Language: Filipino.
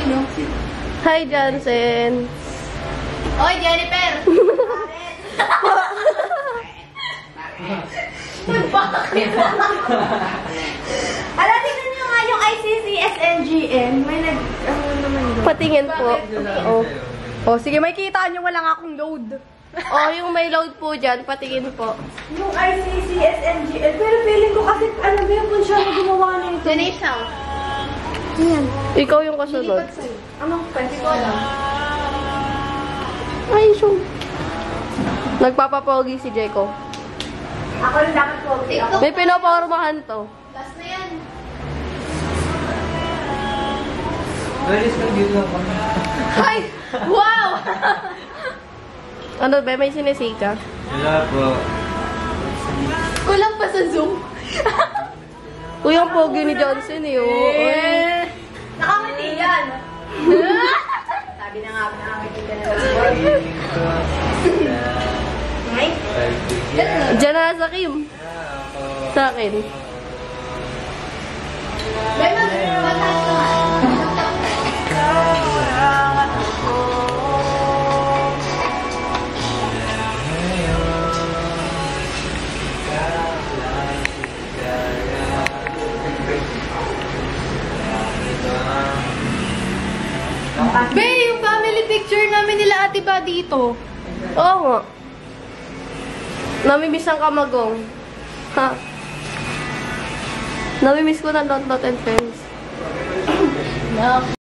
no? Hi, Johnson. Oy, Jennifer! Bakit? Ala, tingnan nyo nga yung ICCSNGN. May ano naman doon. Patingin po. Oh. Oh, sige, may kita nyo wala nga akong load. Oh, yung may load po dyan, patingin po. Yung ICCSNGN, pero feeling ko kasi, ano ba yung siya na gumawa nito? Donate now. Yan. Ikaw yung kasunod. Anong pwede ko lang? Ay, so. Nagpapapogi si Jeko. Ako rin dapat ko. May pinopormahan to. Last na yan. Ay! Wow! Ano ba? May sinisika? Wala po. Kulang pa sa Zoom. Uy, ang pogi ni Johnson eh. Oh. Ay. Nakangiti yan. Sabi na nga, nakangiti ka na. Ngay? Diyan na sa Kim. Sa akin. May mag-mataas ka nga. Be, yung family picture namin nila Ate Ba dito. Oo nga. Namimiss ang kamagong. Ha? Namimiss ko ng Don't Not and Friends. No.